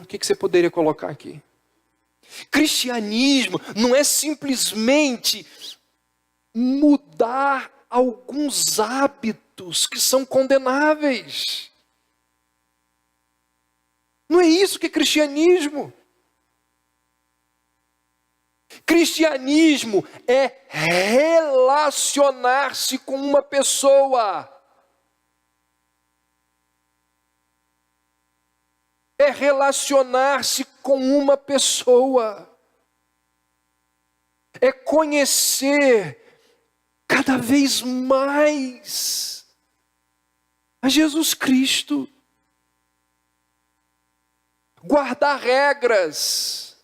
o que você poderia colocar aqui? Cristianismo não é simplesmente mudar alguns hábitos que são condenáveis. Não é isso que é cristianismo. Cristianismo é relacionar-se com uma pessoa. É relacionar-se com uma pessoa. É conhecer cada vez mais a Jesus Cristo. Guardar regras.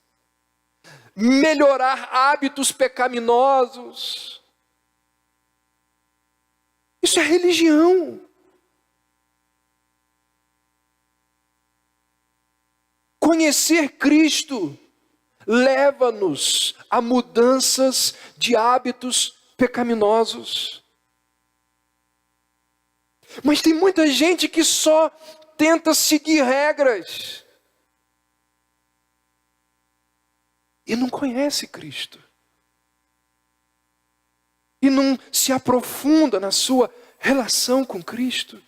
Melhorar hábitos pecaminosos. Isso é religião. Conhecer Cristo leva-nos a mudanças de hábitos pecaminosos. Mas tem muita gente que só tenta seguir regras e não conhece Cristo. E não se aprofunda na sua relação com Cristo.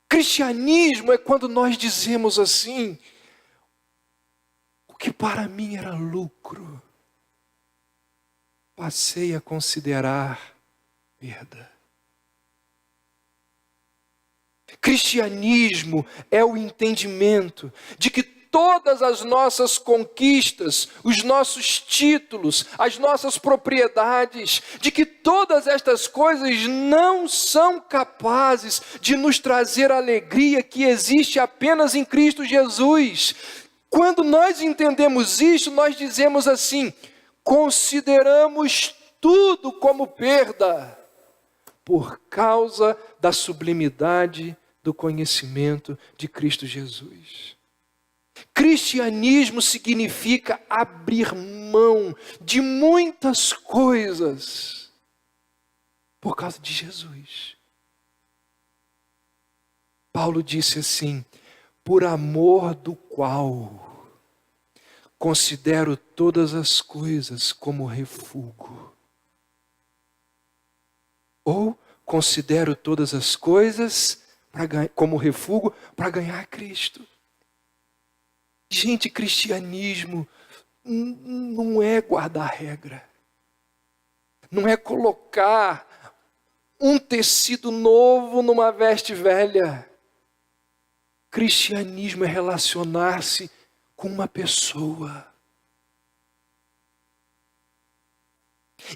Cristianismo é quando nós dizemos assim: o que para mim era lucro, passei a considerar perda. Cristianismo é o entendimento de que todas as nossas conquistas, os nossos títulos, as nossas propriedades, de que todas estas coisas não são capazes de nos trazer a alegria que existe apenas em Cristo Jesus. Quando nós entendemos isso, nós dizemos assim: consideramos tudo como perda, por causa da sublimidade do conhecimento de Cristo Jesus. Cristianismo significa abrir mão de muitas coisas por causa de Jesus. Paulo disse assim: por amor do qual considero todas as coisas como refúgio, ou considero todas as coisas como refúgio para ganhar Cristo. Gente, cristianismo não é guardar regra. Não é colocar um tecido novo numa veste velha. Cristianismo é relacionar-se com uma pessoa.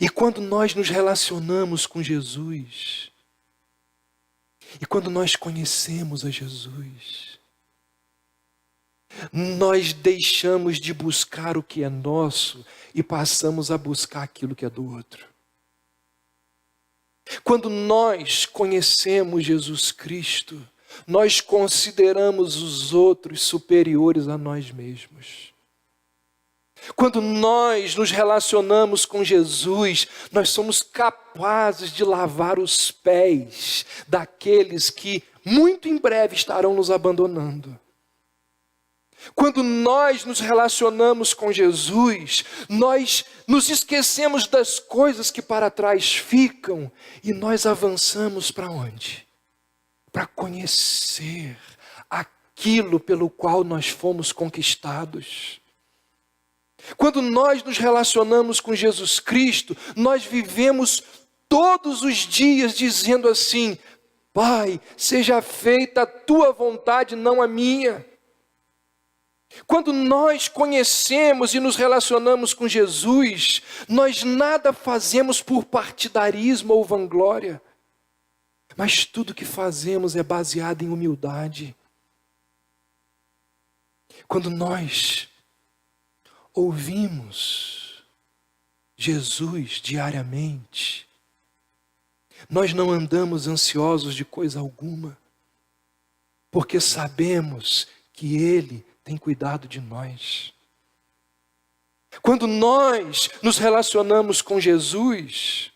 E quando nós nos relacionamos com Jesus, e quando nós conhecemos a Jesus, nós deixamos de buscar o que é nosso e passamos a buscar aquilo que é do outro. Quando nós conhecemos Jesus Cristo, nós consideramos os outros superiores a nós mesmos. Quando nós nos relacionamos com Jesus, nós somos capazes de lavar os pés daqueles que muito em breve estarão nos abandonando. Quando nós nos relacionamos com Jesus, nós nos esquecemos das coisas que para trás ficam e nós avançamos para onde? Para conhecer aquilo pelo qual nós fomos conquistados. Quando nós nos relacionamos com Jesus Cristo, nós vivemos todos os dias dizendo assim: Pai, seja feita a tua vontade, não a minha. Quando nós conhecemos e nos relacionamos com Jesus, nós nada fazemos por partidarismo ou vanglória, mas tudo que fazemos é baseado em humildade. Quando nós ouvimos Jesus diariamente, nós não andamos ansiosos de coisa alguma, porque sabemos que Ele tem cuidado de nós. Quando nós nos relacionamos com Jesus,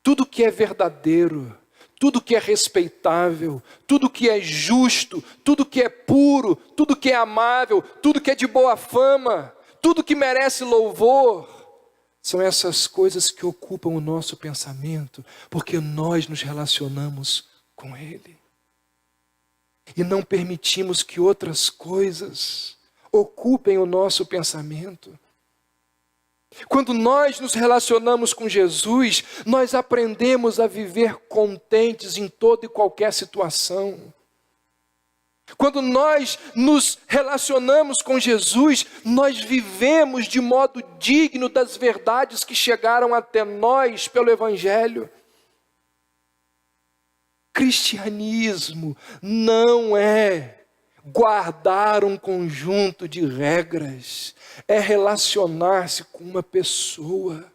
tudo que é verdadeiro, tudo que é respeitável, tudo que é justo, tudo que é puro, tudo que é amável, tudo que é de boa fama, tudo que merece louvor, são essas coisas que ocupam o nosso pensamento, porque nós nos relacionamos com Ele. E não permitimos que outras coisas ocupem o nosso pensamento. Quando nós nos relacionamos com Jesus, nós aprendemos a viver contentes em toda e qualquer situação. Quando nós nos relacionamos com Jesus, nós vivemos de modo digno das verdades que chegaram até nós pelo Evangelho. Cristianismo não é guardar um conjunto de regras, é relacionar-se com uma pessoa.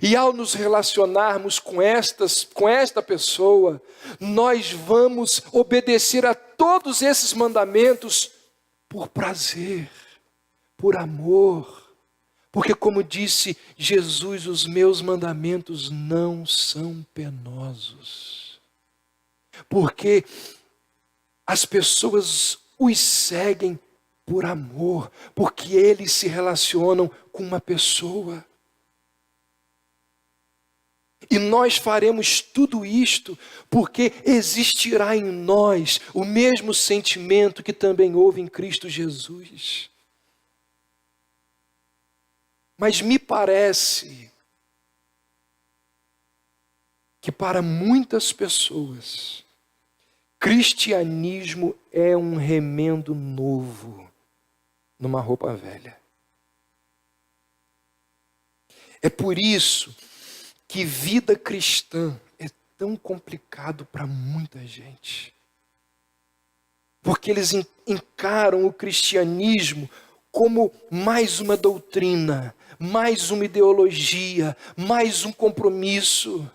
E ao nos relacionarmos com esta pessoa, nós vamos obedecer a todos esses mandamentos por prazer, por amor. Porque como disse Jesus, os meus mandamentos não são penosos. Porque as pessoas os seguem por amor, porque eles se relacionam com uma pessoa. E nós faremos tudo isto porque existirá em nós o mesmo sentimento que também houve em Cristo Jesus. Mas me parece que para muitas pessoas, cristianismo é um remendo novo numa roupa velha. É por isso que vida cristã é tão complicado para muita gente. Porque eles encaram o cristianismo como mais uma doutrina, mais uma ideologia, mais um compromisso.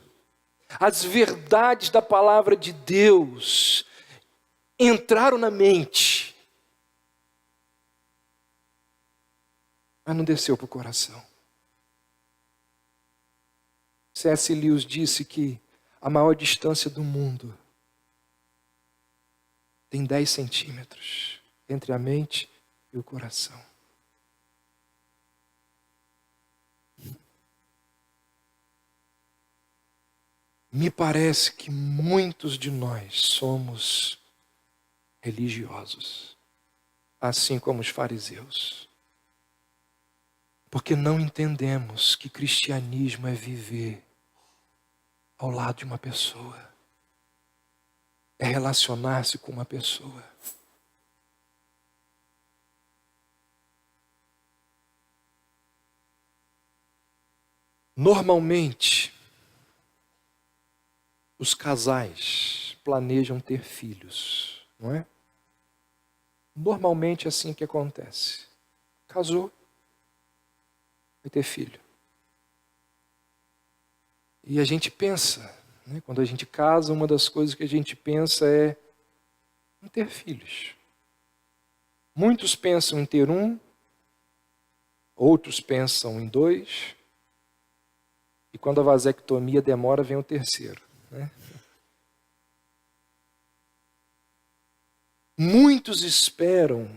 As verdades da palavra de Deus entraram na mente, mas não desceu para o coração. C.S. Lewis disse que a maior distância do mundo tem 10 centímetros entre a mente e o coração. Me parece que muitos de nós somos religiosos, assim como os fariseus. Porque não entendemos que cristianismo é viver ao lado de uma pessoa. É relacionar-se com uma pessoa. Normalmente, os casais planejam ter filhos, não é? Normalmente é assim que acontece. Casou, vai ter filho. E a gente pensa, né, quando a gente casa, uma das coisas que a gente pensa é em ter filhos. Muitos pensam em ter um, outros pensam em dois, e quando a vasectomia demora, vem o terceiro, né? Muitos esperam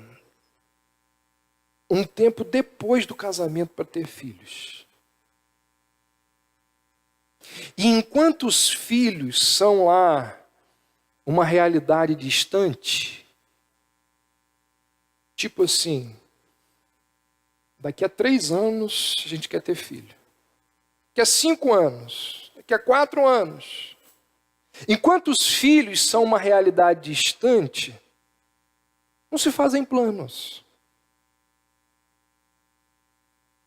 um tempo depois do casamento para ter filhos. E enquanto os filhos são lá uma realidade distante, tipo assim, daqui a 3 anos a gente quer ter filho. Daqui a 5 anos, daqui a 4 anos. Enquanto os filhos são uma realidade distante, não se fazem planos.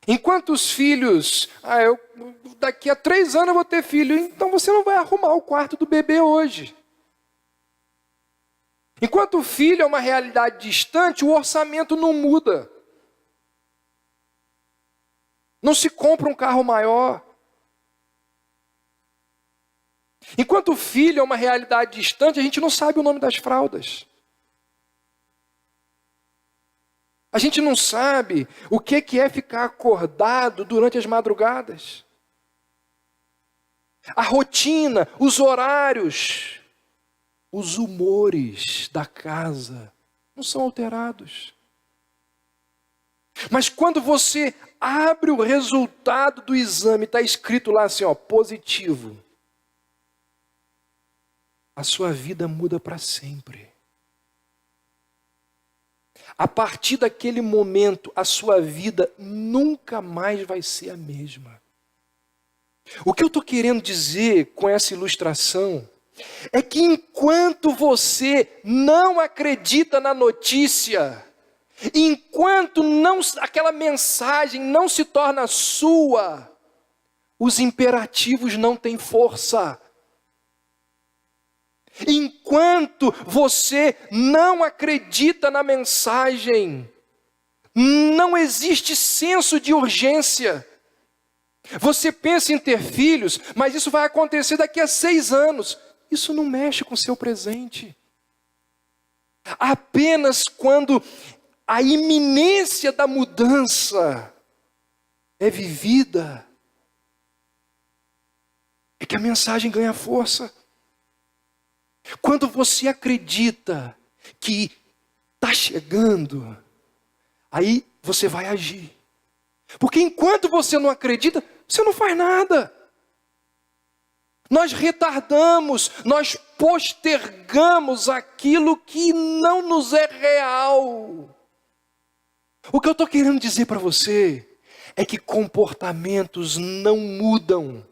Enquanto os filhos, daqui a 3 anos eu vou ter filho, então você não vai arrumar o quarto do bebê hoje. Enquanto o filho é uma realidade distante, o orçamento não muda. Não se compra um carro maior. Enquanto o filho é uma realidade distante, a gente não sabe o nome das fraldas. A gente não sabe o que é ficar acordado durante as madrugadas. A rotina, os horários, os humores da casa não são alterados. Mas quando você abre o resultado do exame, está escrito lá assim, positivo. A sua vida muda para sempre. A partir daquele momento, a sua vida nunca mais vai ser a mesma. O que eu estou querendo dizer com essa ilustração é que enquanto você não acredita na notícia, enquanto aquela mensagem não se torna sua, os imperativos não têm força. Enquanto você não acredita na mensagem, não existe senso de urgência. Você pensa em ter filhos, mas isso vai acontecer daqui a 6 anos. Isso não mexe com o seu presente. Apenas quando a iminência da mudança é vivida, é que a mensagem ganha força. Quando você acredita que está chegando, aí você vai agir. Porque enquanto você não acredita, você não faz nada. Nós retardamos, nós postergamos aquilo que não nos é real. O que eu estou querendo dizer para você é que comportamentos não mudam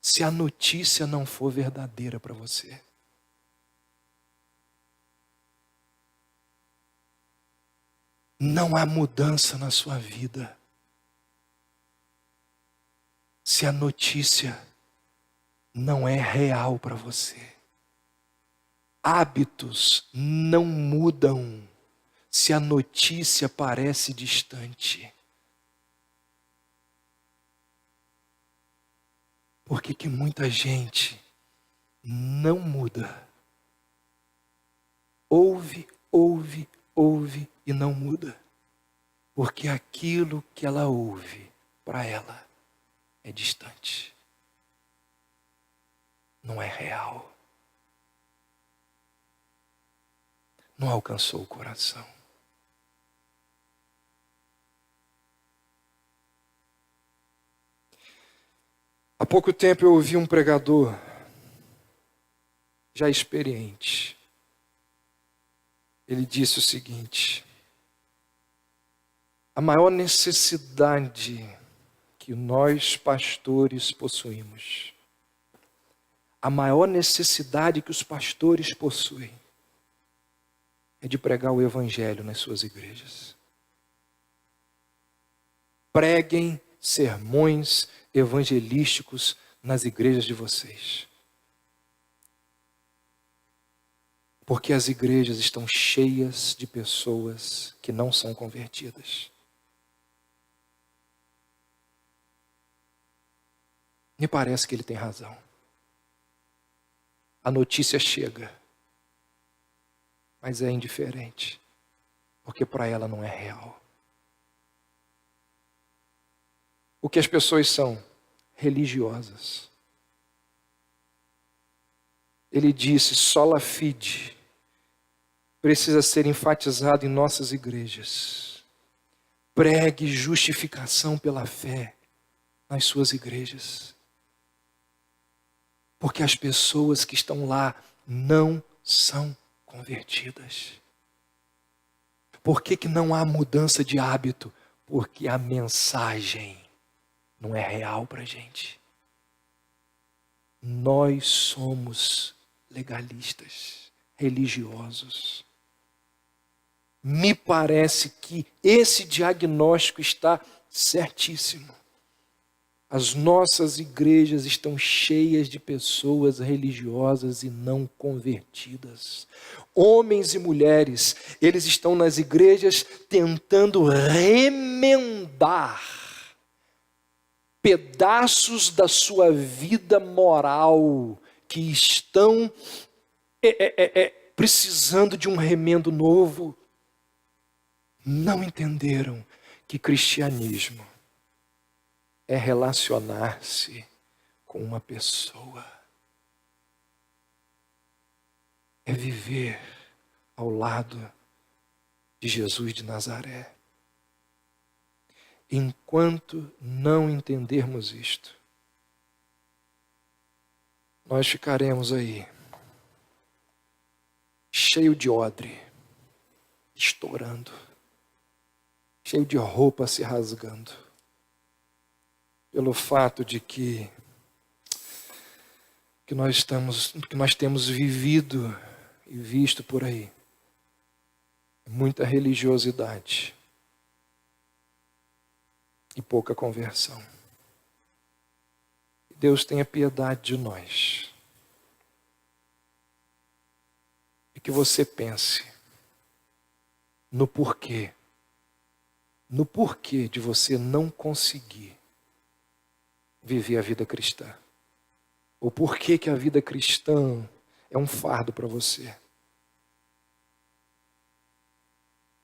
se a notícia não for verdadeira para você. Não há mudança na sua vida se a notícia não é real para você. Hábitos não mudam se a notícia parece distante. Por que muita gente não muda? Ouve e não muda. Porque aquilo que ela ouve, para ela, é distante. Não é real. Não alcançou o coração. Há pouco tempo eu ouvi um pregador já experiente. Ele disse o seguinte: a maior necessidade que nós pastores possuímos, a maior necessidade que os pastores possuem é de pregar o evangelho nas suas igrejas. Preguem sermões evangelísticos nas igrejas de vocês. Porque as igrejas estão cheias de pessoas que não são convertidas. Me parece que ele tem razão. A notícia chega, mas é indiferente, porque para ela não é real. O que as pessoas são? Religiosas. Ele disse, sola fide, precisa ser enfatizado em nossas igrejas. Pregue justificação pela fé nas suas igrejas. Porque as pessoas que estão lá não são convertidas. Por que não há mudança de hábito? Porque a mensagem não é real para a gente. Nós somos legalistas, religiosos. Me parece que esse diagnóstico está certíssimo. As nossas igrejas estão cheias de pessoas religiosas e não convertidas. Homens e mulheres, eles estão nas igrejas tentando remendar pedaços da sua vida moral que estão precisando de um remendo novo. Não entenderam que cristianismo é relacionar-se com uma pessoa. É viver ao lado de Jesus de Nazaré. Enquanto não entendermos isto, nós ficaremos aí, cheio de odre, estourando, cheio de roupa se rasgando, pelo fato de que nós temos vivido e visto por aí muita religiosidade e pouca conversão. Deus tenha piedade de nós. E que você pense no porquê de você não conseguir viver a vida cristã. O porquê que a vida cristã é um fardo para você.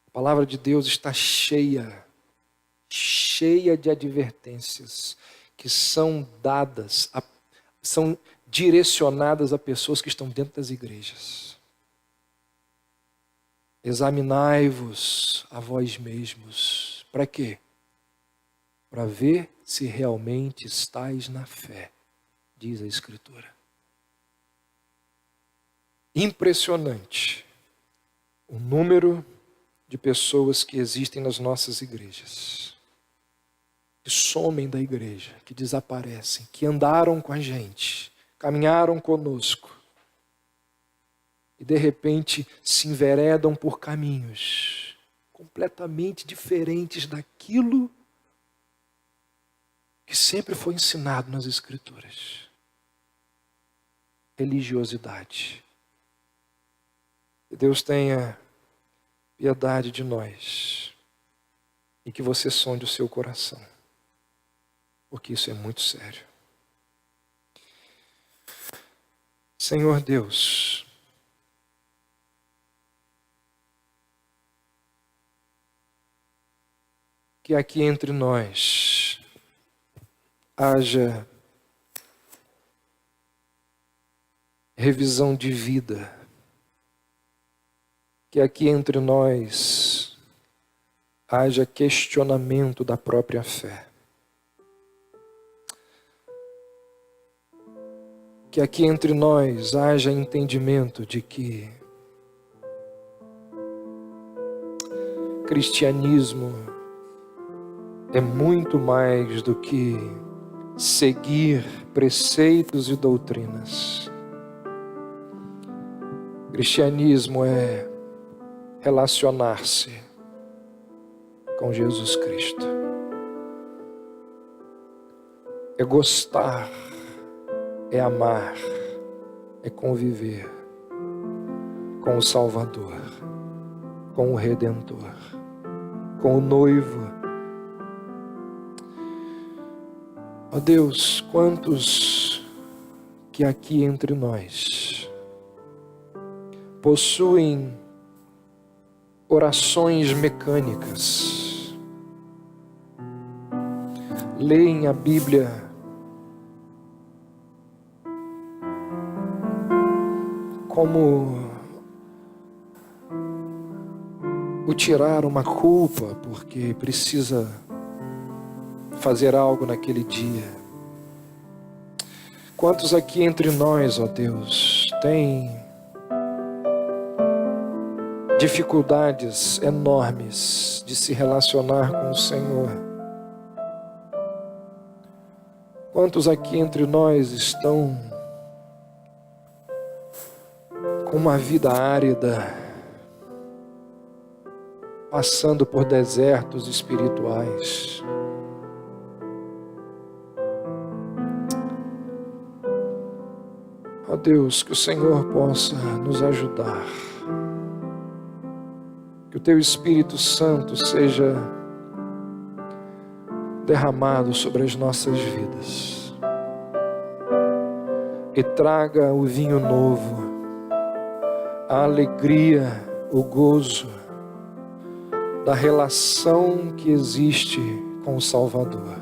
A palavra de Deus está cheia de advertências que são dadas, são direcionadas a pessoas que estão dentro das igrejas. Examinai-vos a vós mesmos. Para quê? Para ver se realmente estáis na fé, diz a Escritura. Impressionante o número de pessoas que existem nas nossas igrejas, que somem da igreja, que desaparecem, que andaram com a gente, caminharam conosco, e de repente se enveredam por caminhos completamente diferentes daquilo que sempre foi ensinado nas Escrituras. Religiosidade. Que Deus tenha piedade de nós e que você sonde o seu coração, porque isso é muito sério. Senhor Deus, que aqui entre nós haja revisão de vida, que aqui entre nós haja questionamento da própria fé. que aqui entre nós haja entendimento de que cristianismo é muito mais do que seguir preceitos e doutrinas. Cristianismo é relacionar-se com Jesus Cristo. É gostar, é amar, é conviver com o Salvador, com o Redentor, com o noivo. Ó Deus, quantos que aqui entre nós possuem orações mecânicas, leem a Bíblia como o tirar uma culpa porque precisa fazer algo naquele dia. Quantos aqui entre nós, ó Deus, têm dificuldades enormes de se relacionar com o Senhor? Quantos aqui entre nós estão com uma vida árida, passando por desertos espirituais? Ó Deus, que o Senhor possa nos ajudar, que o Teu Espírito Santo seja derramado sobre as nossas vidas e traga o vinho novo, a alegria, o gozo da relação que existe com o Salvador.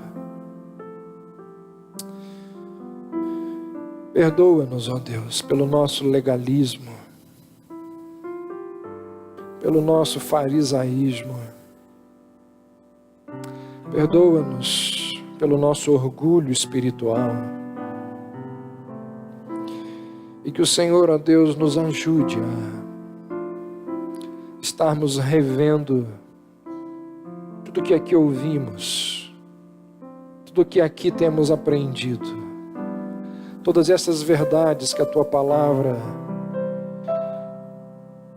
Perdoa-nos, ó Deus, pelo nosso legalismo, pelo nosso farisaísmo. Perdoa-nos pelo nosso orgulho espiritual. E que o Senhor, ó Deus, nos ajude a estarmos revendo tudo que aqui ouvimos, tudo que aqui temos aprendido, todas essas verdades que a Tua Palavra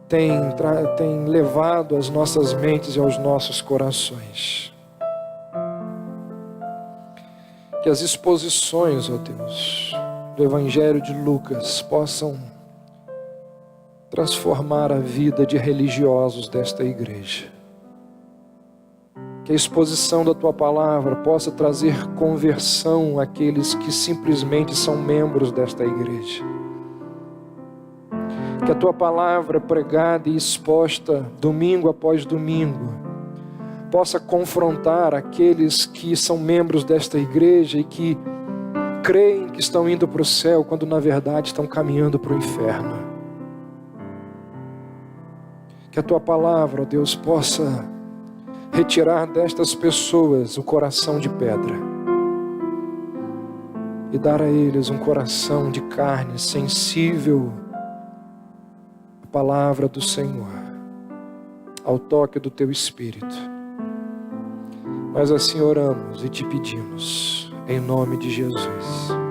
tem levado às nossas mentes e aos nossos corações. Que as exposições, ó Deus, do Evangelho de Lucas possam transformar a vida de religiosos desta igreja. Que a exposição da Tua Palavra possa trazer conversão àqueles que simplesmente são membros desta igreja. Que a Tua Palavra pregada e exposta domingo após domingo possa confrontar aqueles que são membros desta igreja e que creem que estão indo para o céu quando na verdade estão caminhando para o inferno. Que a Tua Palavra, ó Deus, possa retirar destas pessoas o coração de pedra e dar a eles um coração de carne, sensível à palavra do Senhor, ao toque do Teu Espírito. Nós assim oramos e te pedimos, em nome de Jesus.